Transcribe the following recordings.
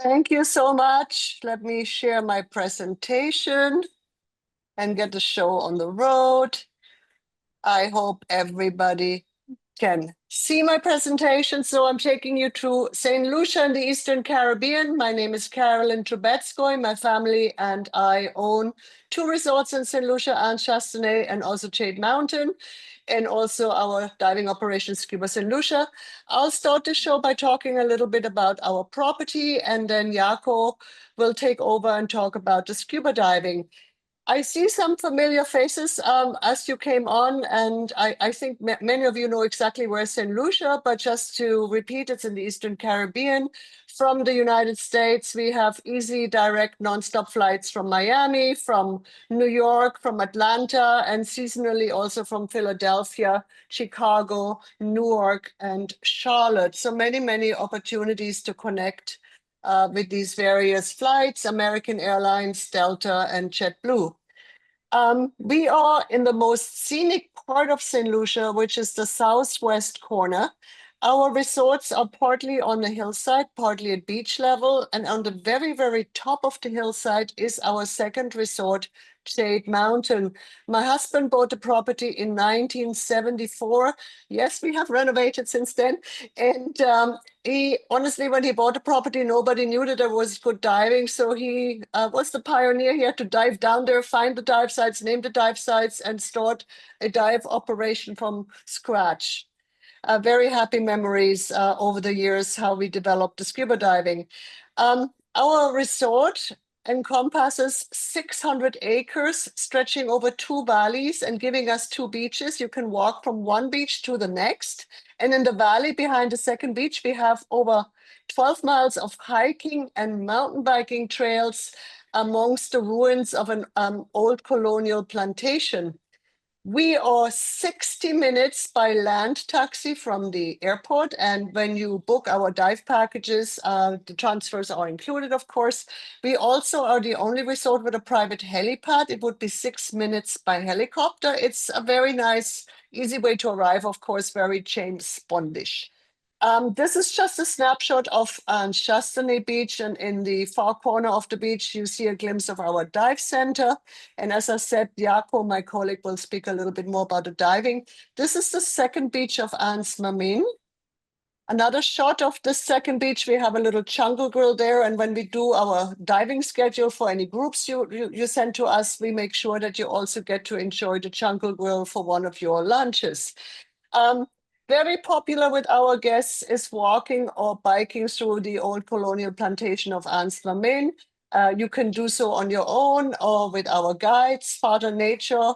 Thank you so much. Let me share my presentation and get the show on the road. I hope everybody can see my presentation. So I'm taking you to St. Lucia in the Eastern Caribbean. My name is Carolyn Trubetskoy. My family and I own 2 resorts in St. Lucia, Anse Chastanet and also Jade Mountain, and also our diving operation, Scuba St. Lucia. I'll start the show by talking a little bit about our property, and then Jaco will take over and talk about the scuba diving. I see some familiar faces as you came on, and I think many of you know exactly where St. Lucia, but just to repeat, it's in the Eastern Caribbean. From the United States, we have easy, direct, nonstop flights from Miami, from New York, from Atlanta, and seasonally also from Philadelphia, Chicago, Newark, and Charlotte. So many, many opportunities to connect with these various flights, American Airlines, Delta, and JetBlue. We are in the most scenic part of St. Lucia, which is the southwest corner. Our resorts are partly on the hillside, partly at beach level, and on the very, very top of the hillside is our second resort, Jade Mountain. My husband bought the property in 1974. Yes, we have renovated since then. And he honestly, when he bought the property, nobody knew that there was good diving. So he was the pioneer. He had to dive down there, find the dive sites, name the dive sites, and start a dive operation from scratch. Very happy memories over the years, how we developed the scuba diving. Our resort encompasses 600 acres stretching over 2 valleys and giving us 2 beaches. You can walk from one beach to the next. And in the valley behind the second beach, we have over 12 miles of hiking and mountain biking trails amongst the ruins of an old colonial plantation. We are 60 minutes by land taxi from the airport. And when you book our dive packages, the transfers are included, of course. We also are the only resort with a private helipad. It would be 6 minutes by helicopter. It's a very nice, easy way to arrive, of course, very James Bondish. This is just a snapshot of Anse Chastanet Beach, and in the far corner of the beach, you see a glimpse of our dive center. And as I said, Jaco, my colleague, will speak a little bit more about the diving. This is the second beach of Anse Chastanet. Another shot of the second beach, we have a little jungle grill there. And when we do our diving schedule for any groups you send to us, we make sure that you also get to enjoy the jungle grill for one of your lunches. Very popular with our guests is walking or biking through the old colonial plantation of Anse Chastanet. You can do so on your own or with our guides. Father Nature,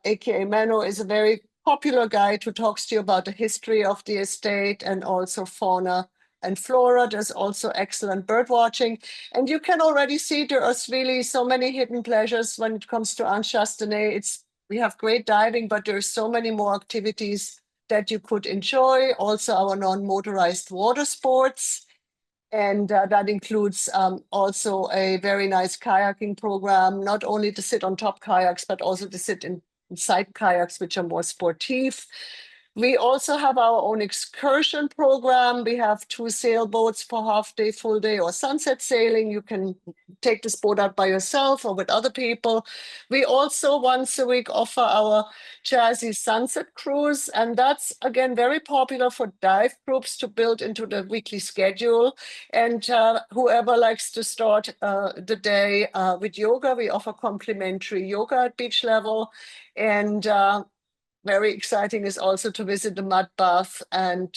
aka Mano, is a very popular guide who talks to you about the history of the estate and also fauna and flora. There's also excellent bird watching. And you can already see there are really so many hidden pleasures when it comes to Anse Chastanet. We have great diving, but there's so many more activities that you could enjoy. Also our non-motorized water sports. And that includes also a very nice kayaking program, not only to sit on top kayaks, but also to sit in side kayaks, which are more sportive. We also have our own excursion program. We have 2 sailboats for half day, full day, or sunset sailing. You can take this boat out by yourself or with other people. We also once a week offer our jazzy sunset cruise. And that's, again, very popular for dive groups to build into the weekly schedule. And whoever likes to start the day with yoga, we offer complimentary yoga at beach level. And very exciting is also to visit the mud bath and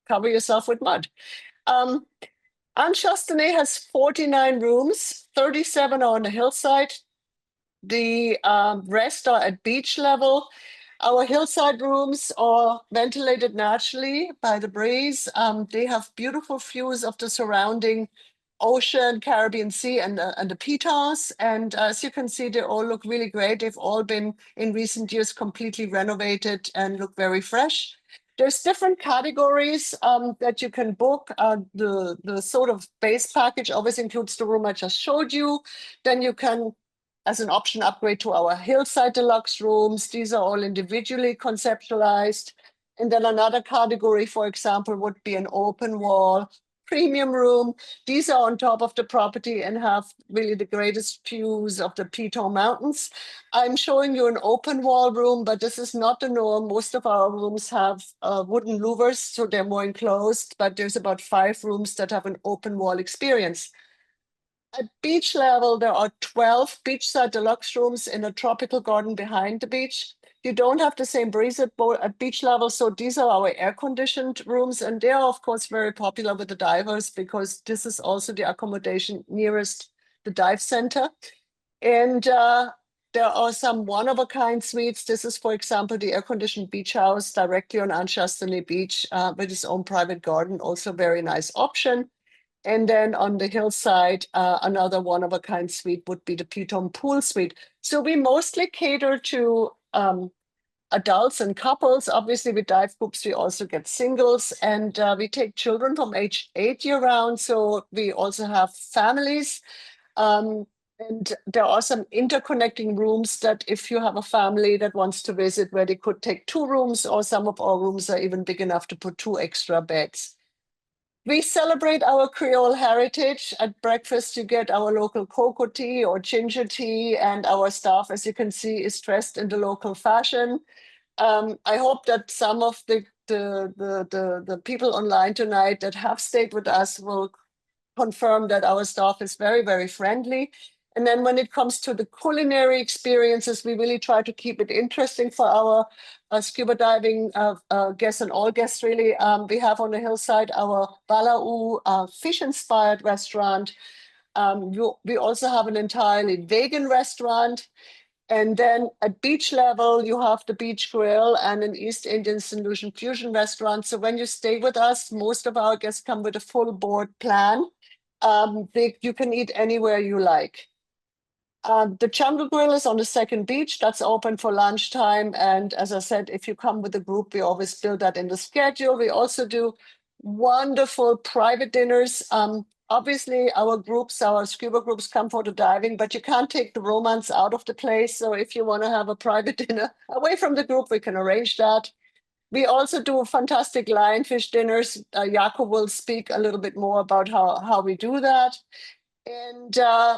cover yourself with mud. Anse Chastanet has 49 rooms, 37 are on the hillside. The rest are at beach level. Our hillside rooms are ventilated naturally by the breeze. They have beautiful views of the surrounding ocean, Caribbean Sea, and the Pitons. And as you can see, they all look really great. They've all been in recent years completely renovated and look very fresh. There's different categories that you can book. The sort of base package always includes the room I just showed you. Then you can, as an option, upgrade to our hillside deluxe rooms. These are all individually conceptualized. And then another category, for example, would be an open wall premium room. These are on top of the property and have really the greatest views of the Pitons Mountains. I'm showing you an open wall room, but this is not the norm. Most of our rooms have wooden louvers, so they're more enclosed, but there's about 5 rooms that have an open wall experience. At beach level, there are 12 beachside deluxe rooms in a tropical garden behind the beach. You don't have the same breeze at beach level, so these are our air-conditioned rooms, and they are, of course, very popular with the divers because this is also the accommodation nearest the dive center. And there are some one-of-a-kind suites. This is, for example, the air-conditioned beach house directly on Anse Chastanet Beach with its own private garden, also very nice option. And then on the hillside, another one-of-a-kind suite would be the Piton Pool Suite. So we mostly cater to adults and couples. Obviously, with dive groups, we also get singles, and we take children from age 8 year-round. So we also have families. And there are some interconnecting rooms that if you have a family that wants to visit, where they could take 2 rooms, or some of our rooms are even big enough to put 2 extra beds. We celebrate our Creole heritage. At breakfast, you get our local cocoa tea or ginger tea, and our staff, as you can see, is dressed in the local fashion. I hope that some of the people online tonight that have stayed with us will confirm that our staff is very, very friendly. And then when it comes to the culinary experiences, we really try to keep it interesting for our scuba diving guests and all guests, really. We have on the hillside our Balau fish-inspired restaurant. We also have an entirely vegan restaurant. And then at beach level, you have the Beach Grill and an East Indian Solution Fusion restaurant. So when you stay with us, most of our guests come with a full board plan. You can eat anywhere you like. The Jungle Grill is on the second beach. That's open for lunchtime. And as I said, if you come with a group, we always build that in the schedule. We also do wonderful private dinners. Obviously, our groups, our scuba groups come for the diving, but you can't take the romance out of the place. So if you want to have a private dinner away from the group, we can arrange that. We also do fantastic lionfish dinners. Jaco will speak a little bit more about how we do that. And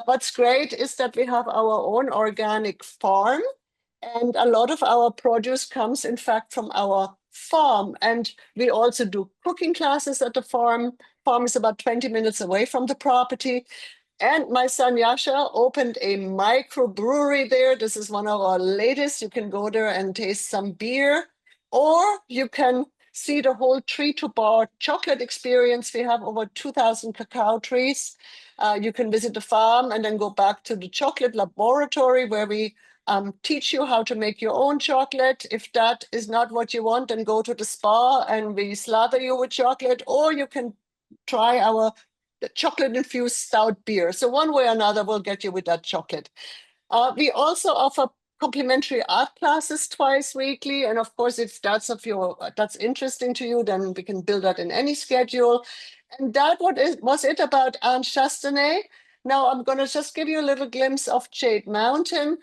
what's great is that we have our own organic farm, and a lot of our produce comes, in fact, from our farm. And we also do cooking classes at the farm. Farm is about 20 minutes away from the property. And my son Yasha opened a microbrewery there. This is one of our latest. You can go there and taste some beer, or you can see the whole tree to bar chocolate experience. We have over 2,000 cacao trees. You can visit the farm and then go back to the chocolate laboratory where we teach you how to make your own chocolate. If that is not what you want, then go to the spa and we slather you with chocolate, or you can try our chocolate-infused stout beer. So one way or another, we'll get you with that chocolate. We also offer complimentary art classes twice weekly. And of course, if that's that's interesting to you, then we can build that in any schedule. And that was it about Anse Chastanet. Now I'm going to just give you a little glimpse of Jade Mountain.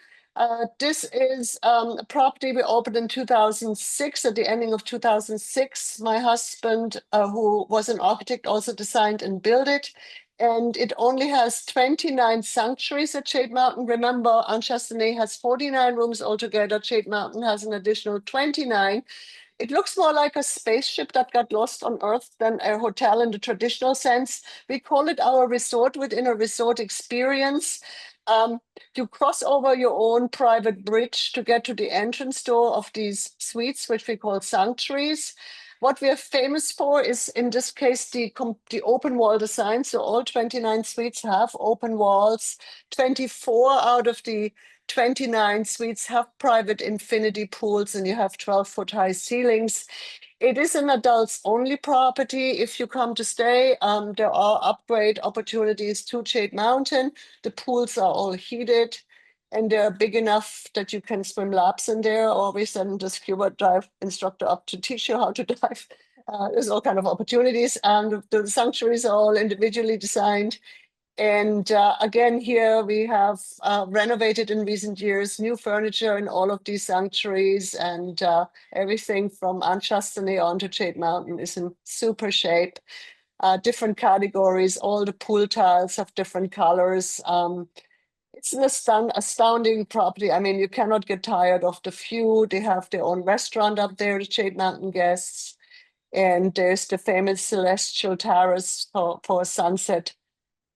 This is a property we opened in 2006, at the ending of 2006. My husband, who was an architect, also designed and built it. And it only has 29 sanctuaries at Jade Mountain. Remember, Anse Chastanet has 49 rooms altogether. Jade Mountain has an additional 29. It looks more like a spaceship that got lost on Earth than a hotel in the traditional sense. We call it our resort within a resort experience. You cross over your own private bridge to get to the entrance door of these suites, which we call sanctuaries. What we are famous for is, in this case, the open wall design. So all 29 suites have open walls. 24 out of the 29 suites have private infinity pools, and you have 12-foot high ceilings. It is an adults only property. If you come to stay, there are upgrade opportunities to Jade Mountain. The pools are all heated, and they're big enough that you can swim laps in there, or we send the scuba dive instructor up to teach you how to dive. There's all kind of opportunities. The sanctuaries are all individually designed. And again, here we have renovated in recent years, new furniture in all of these sanctuaries, and everything from Anse Chastanet on to Jade Mountain is in super shape. different categories. All the pool tiles have different colors. It's an astounding property. I mean, you cannot get tired of the view. They have their own restaurant up there, the Jade Mountain Guests. And there's the famous Celestial Terrace for sunset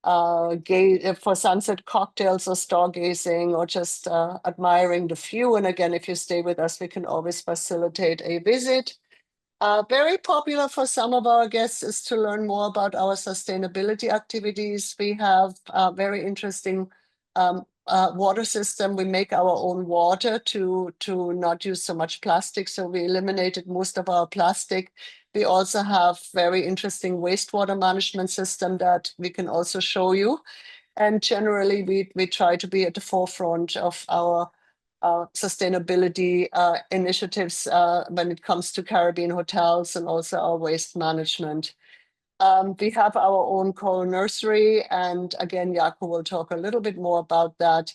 for sunset cocktails or stargazing or just admiring the view. And again, if you stay with us, we can always facilitate a visit. Very popular for some of our guests is to learn more about our sustainability activities. We have a very interesting water system. We make our own water to not use so much plastic. So we eliminated most of our plastic. We also have very interesting wastewater management system that we can also show you. And generally, we try to be at the forefront of our sustainability initiatives when it comes to Caribbean hotels and also our waste management. We have our own coral nursery, and again, Jaco will talk a little bit more about that.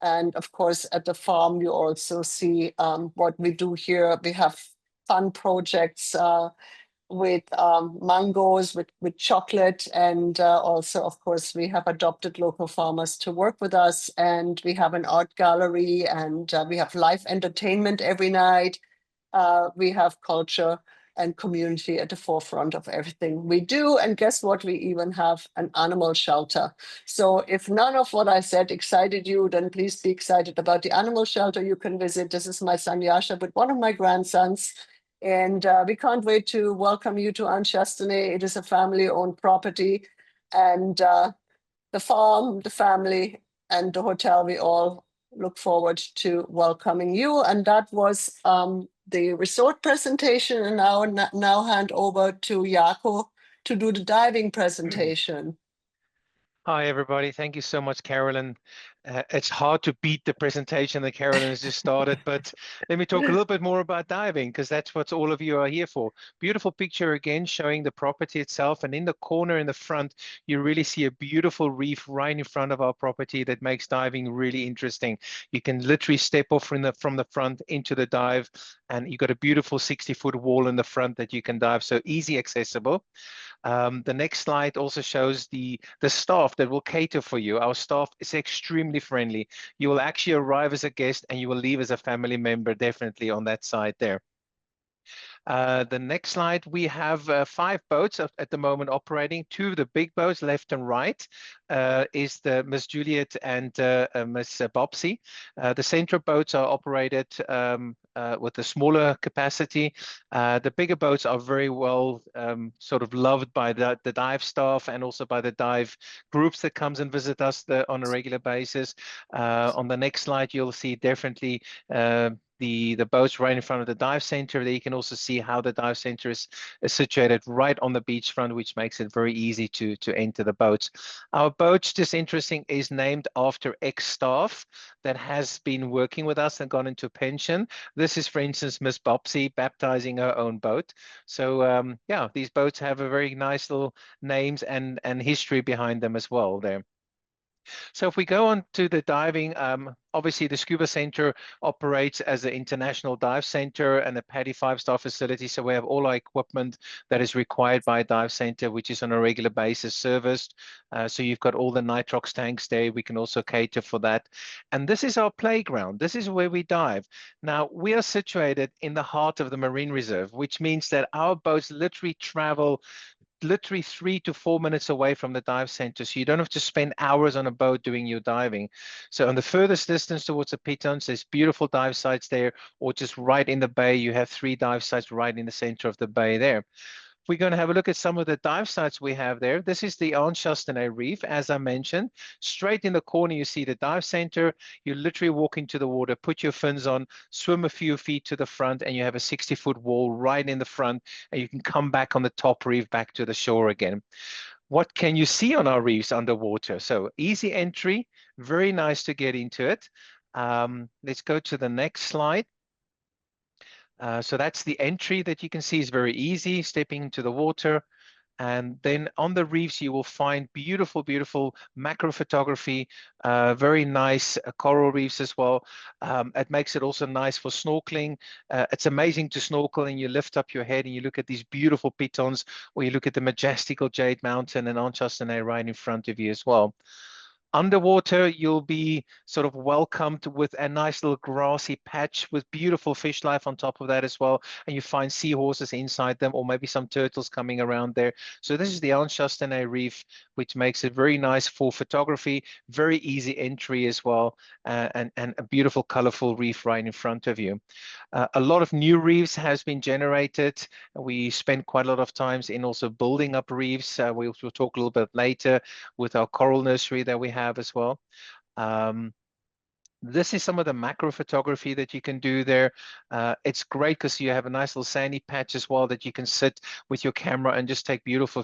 And of course, at the farm, you also see what we do here. We have fun projects with mangoes, with chocolate, and also, of course, we have adopted local farmers to work with us, and we have an art gallery, and we have live entertainment every night. We have culture and community at the forefront of everything we do. And guess what? We even have an animal shelter. So if none of what I said excited you, then please be excited about the animal shelter you can visit. This is my son Yasha with one of my grandsons. And we can't wait to welcome you to Anse Chastanet. It is a family-owned property. And the farm, the family, and the hotel, we all look forward to welcoming you. And that was the resort presentation. And now hand over to Jaco to do the diving presentation. Hi, everybody. Thank you so much, Carolyn. It's hard to beat the presentation that Carolyn has just started, but let me talk a little bit more about diving because that's what all of you are here for. Beautiful picture again showing the property itself, and in the corner in the front, you really see a beautiful reef right in front of our property that makes diving really interesting. You can literally step off from the front into the dive, and you've got a beautiful 60-foot wall in the front that you can dive, so easy accessible. The next slide also shows the staff that will cater for you. Our staff is extremely friendly. You will actually arrive as a guest and you will leave as a family member, definitely on that side there. The next slide, we have 5 boats at the moment operating. 2 of the big boats, left and right, is the Miss Juliet and Miss Bobsy. The central boats are operated with a smaller capacity. The bigger boats are very well sort of loved by the dive staff and also by the dive groups that comes and visit us on a regular basis. On the next slide, you'll see definitely the boats right in front of the dive center. There you can also see how the dive center is situated right on the beachfront, which makes it very easy to enter the boats. Our boat, just interesting, is named after ex-staff that has been working with us and gone into pension. This is, for instance, Miss Bobsy baptizing her own boat. So yeah, these boats have a very nice little names and history behind them as well there. So if we go on to the diving, obviously the Scuba Center operates as an international dive center and a PADI 5-star facility. So we have all our equipment that is required by a dive center, which is on a regular basis serviced. So you've got all the nitrox tanks there. We can also cater for that. And this is our playground. This is where we dive. Now, we are situated in the heart of the Marine Reserve, which means that our boats literally travel 3 to 4 minutes away from the dive center, so you don't have to spend hours on a boat doing your diving. So on the furthest distance towards the Pitons, there's beautiful dive sites there, or just right in the bay, you have 3 dive sites right in the center of the bay there. We're going to have a look at some of the dive sites we have there. This is the Anse Chastanet Reef, as I mentioned. Straight in the corner, you see the dive center. You literally walk into the water, put your fins on, swim a few feet to the front, and you have a 60-foot wall right in the front, and you can come back on the top reef back to the shore again. What can you see on our reefs underwater? So easy entry, very nice to get into it. Let's go to the next slide. So that's the entry that you can see is very easy, stepping into the water. And then on the reefs, you will find beautiful, beautiful macro photography, very nice coral reefs as well. It makes it also nice for snorkeling. It's amazing to snorkel and you lift up your head and you look at these beautiful pitons, or you look at the majestical Jade Mountain and Anse Chastanet right in front of you as well. Underwater, you'll be sort of welcomed with a nice little grassy patch with beautiful fish life on top of that as well. And you find seahorses inside them, or maybe some turtles coming around there. So this is the Anse Chastanet Reef, which makes it very nice for photography, very easy entry as well, and a beautiful, colorful reef right in front of you. A lot of new reefs has been generated. We spend quite a lot of times in also building up reefs. We'll talk a little bit later with our coral nursery that we have as well. Um, this is some of the macro photography that you can do there. It's great because you have a nice little sandy patch as well that you can sit with your camera and just take beautiful,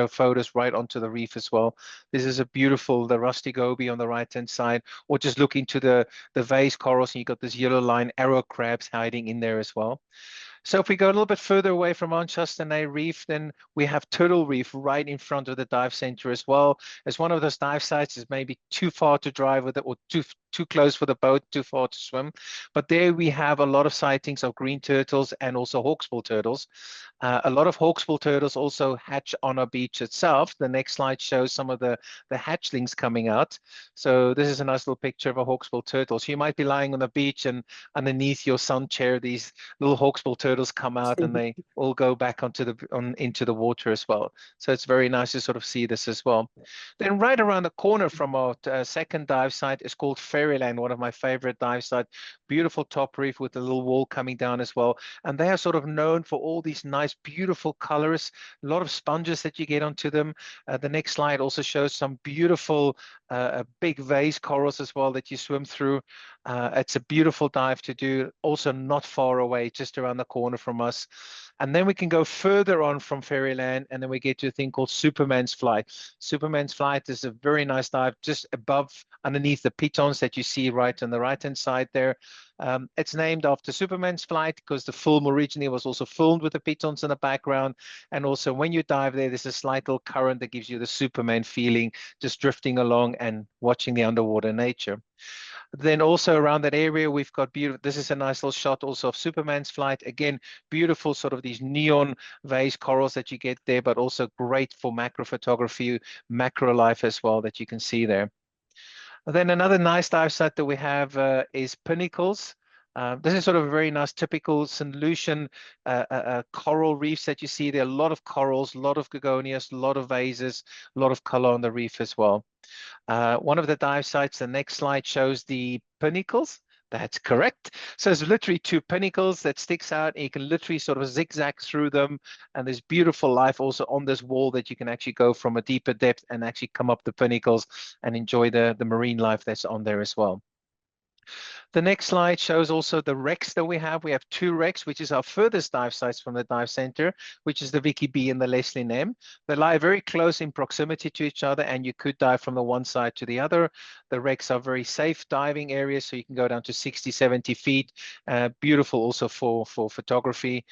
photos right onto the reef as well. This is a beautiful, the rusty goby on the right-hand side, or just look into the vase corals and you got this yellow line arrow crabs hiding in there as well. So if we go a little bit further away from Anse Chastanet Reef, then we have Turtle Reef right in front of the dive center as well. It's one of those dive sites is maybe too far to drive with it, or too close for the boat, too far to swim. But there we have a lot of sightings of green turtles and also hawksbill turtles. A lot of hawksbill turtles also hatch on our beach itself. The next slide shows some of the hatchlings coming out. So this is a nice little picture of a hawksbill turtle. So you might be lying on the beach and underneath your sun chair, these little hawksbill turtles come out and they all go back into the water as well. So it's very nice to sort of see this as well. Then right around the corner from our second dive site is called Fairyland, one of my favorite dive sites. Beautiful top reef with a little wall coming down as well. And they are sort of known for all these nice, beautiful colors, a lot of sponges that you get onto them. The next slide also shows some beautiful big vase corals as well that you swim through. It's a beautiful dive to do, also not far away, just around the corner from us. And then we can go further on from Fairyland, and then we get to a thing called Superman's Flight. Superman's Flight is a very nice dive just above, underneath the pitons that you see right on the right-hand side there. It's named after Superman's Flight because the film originally was also filmed with the pitons in the background. And also when you dive there, there's a slight little current that gives you the Superman feeling, just drifting along and watching the underwater nature. Then also around that area, we've got beautiful, this is a nice little shot also of Superman's Flight. Again, beautiful sort of these neon vase corals that you get there, but also great for macro photography, macro life as well that you can see there. Then another nice dive site that we have is Pinnacles. This is sort of a very nice typical St. Lucian coral reefs that you see. There are a lot of corals, a lot of gogonias, a lot of vases, a lot of color on the reef as well. One of the dive sites, the next slide shows the pinnacles. That's correct. So it's literally two pinnacles that sticks out, and you can literally sort of zigzag through them. And there's beautiful life also on this wall that you can actually go from a deeper depth and actually come up the pinnacles and enjoy the marine life that's on there as well. The next slide shows also the wrecks that we have. We have two wrecks, which is our furthest dive sites from the dive center, which is the Vicky B and the Leslie Nem. They lie very close in proximity to each other, and you could dive from the one side to the other. The wrecks are very safe diving areas, so you can go down to 60, 70 feet. Beautiful also for photography,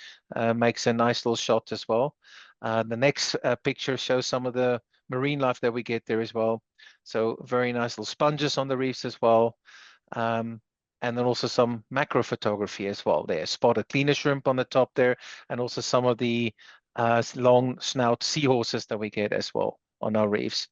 makes a nice little shot as well. The next picture shows some of the marine life that we get there as well. So very nice little sponges on the reefs as well. And then also some macro photography as well there. Spotted cleaner shrimp on the top there, and also some of the long snout seahorses that we get as well on our reefs.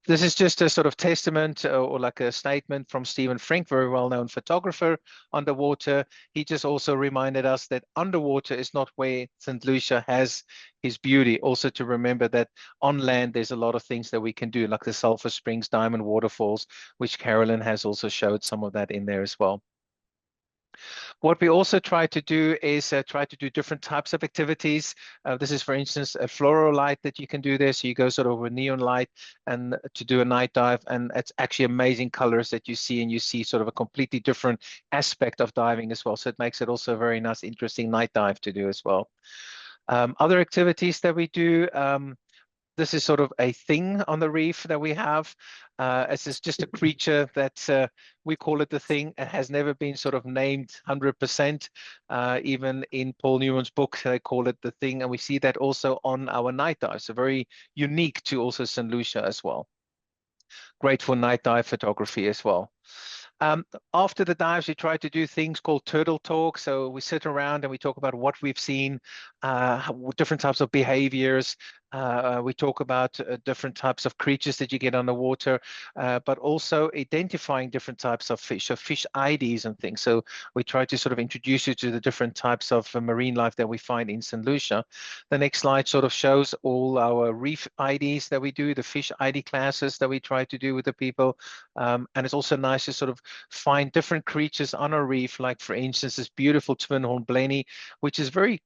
This is just a sort of testament or like a statement from Stephen Frink, very well-known photographer underwater. He just also reminded us that underwater is not where St. Lucia has his beauty. Also to remember that on land, there's a lot of things that we can do, like the Sulphur Springs Diamond Waterfalls, which Carolyn has also showed some of that in there as well. What we also try to do is try to do different types of activities. This is, for instance, a fluoro light that you can do there. So you go sort of with neon light and to do a night dive, and it's actually amazing colors that you see, and you see sort of a completely different aspect of diving as well. So it makes it also a very nice, interesting night dive to do as well. Other activities that we do, This is sort of a thing on the reef that we have. It's just a creature that we call it the thing. It has never been sort of named 100%. Even in Paul Newman's book, they call it the thing. And we see that also on our night dives. So very unique to also St. Lucia as well. Great for night dive photography as well. After the dives, we try to do things called turtle talk. So we sit around and we talk about what we've seen, different types of behaviors. We talk about different types of creatures that you get underwater, but also identifying different types of fish, so fish IDs and things. So we try to sort of introduce you to the different types of marine life that we find in St. Lucia. The next slide sort of shows all our reef IDs that we do, the fish ID classes that we try to do with the people. And it's also nice to sort of find different creatures on a reef, like for instance, this beautiful twin horn blenny, which is very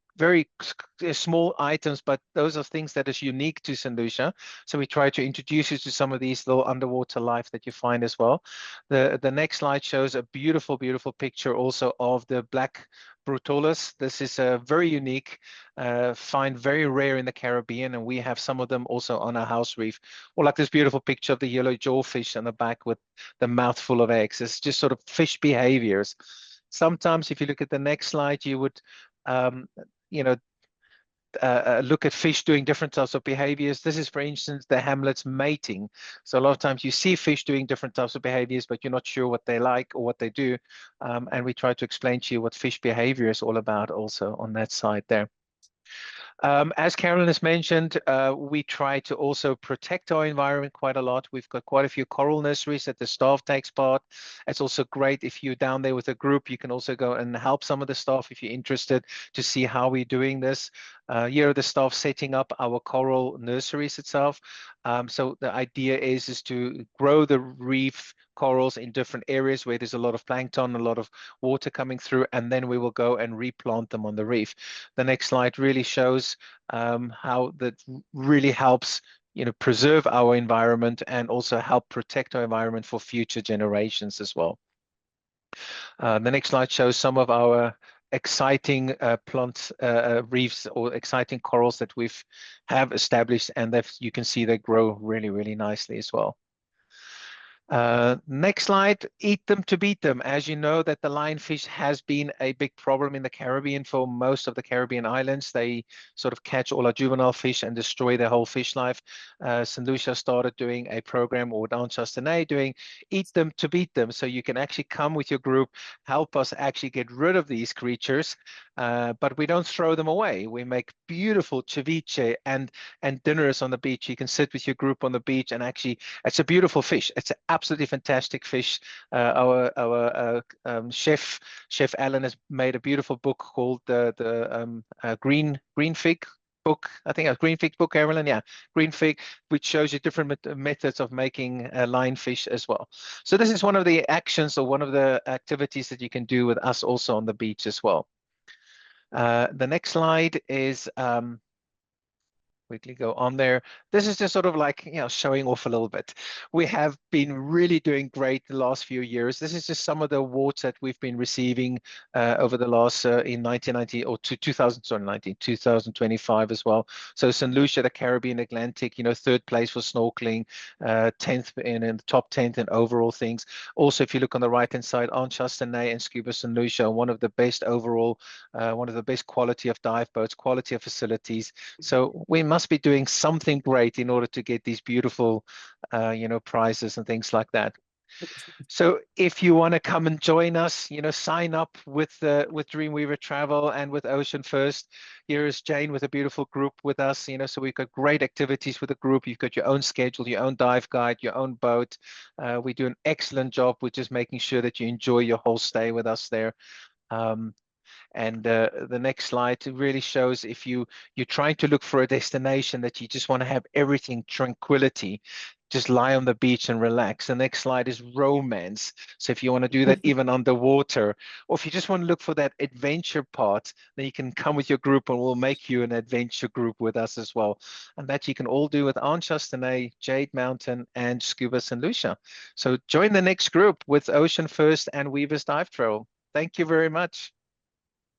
small items, but those are things that is unique to St. Lucia. So we try to introduce you to some of these little underwater life that you find as well. The next slide shows a beautiful picture also of the black Brutolus. This is a very unique, find very rare in the Caribbean, and we have some of them also on our house reef. Or like this beautiful picture of the yellow jawfish on the back with the mouth full of eggs. It's just sort of fish behaviors. Sometimes if you look at the next slide, you would you know, look at fish doing different types of behaviors. This is, for instance, the hamlet's mating. So a lot of times you see fish doing different types of behaviors, but you're not sure what they like or what they do. And we try to explain to you what fish behavior is all about also on that side there. As Carolyn has mentioned, we try to also protect our environment quite a lot. We've got quite a few coral nurseries that the staff takes part. It's also great if you're down there with a group, you can also go and help some of the staff if you're interested to see how we're doing this. Here are the staff setting up our coral nurseries itself. So the idea is to grow the reef corals in different areas where there's a lot of plankton, a lot of water coming through, and then we will go and replant them on the reef. The next slide really shows how that really helps preserve our environment and also help protect our environment for future generations as well. The next slide shows some of our exciting plant reefs or exciting corals that we've have established, and that you can see they grow really nicely as well. Next slide, eat them to beat them. As you know that the lionfish has been a big problem in the Caribbean for most of the Caribbean islands. They sort of catch all our juvenile fish and destroy their whole fish life. St. Lucia started doing a program, or Anse Chastanet doing eat them to beat them. So you can actually come with your group, help us actually get rid of these creatures, but we don't throw them away. We make beautiful ceviche and dinners on the beach. You can sit with your group on the beach, and actually it's a beautiful fish. It's an absolutely fantastic fish. Our chef Alan has made a beautiful book called the Green Fig book. I think a Green Fig book, Carolyn. Yeah, Green Fig, which shows you different methods of making lionfish as well. So this is one of the actions or one of the activities that you can do with us also on the beach as well. The next slide is quickly go on there. This is just sort of like, showing off a little bit. We have been really doing great the last few years. This is just some of the awards that we've been receiving over the last in 1990 or 2025 as well. So St. Lucia, the Caribbean Atlantic, third place for snorkeling, 10th in the top 10th in overall things. Also, if you look on the right hand side, Anse Chastanet and Scuba St. Lucia, one of the best overall, one of the best quality of dive boats, quality of facilities. So we must be doing something great in order to get these beautiful, prizes and things like that. So if you want to come and join us, sign up with Dreamweaver Travel and with Ocean First. Here is Jane with a beautiful group with us. So we've got great activities with the group. You've got your own schedule, your own dive guide, your own boat. We do an excellent job with just making sure that you enjoy your whole stay with us there. And the next slide really shows if you're trying to look for a destination that you just want to have everything tranquility, just lie on the beach and relax. The next slide is romance. So if you want to do that even underwater, or if you just want to look for that adventure part, then you can come with your group and we'll make you an adventure group with us as well. And that you can all do with Anse Chastanet, Jade Mountain, and Scuba St. Lucia. So join the next group with Ocean First and Weaver's Dive Trail. Thank you very much.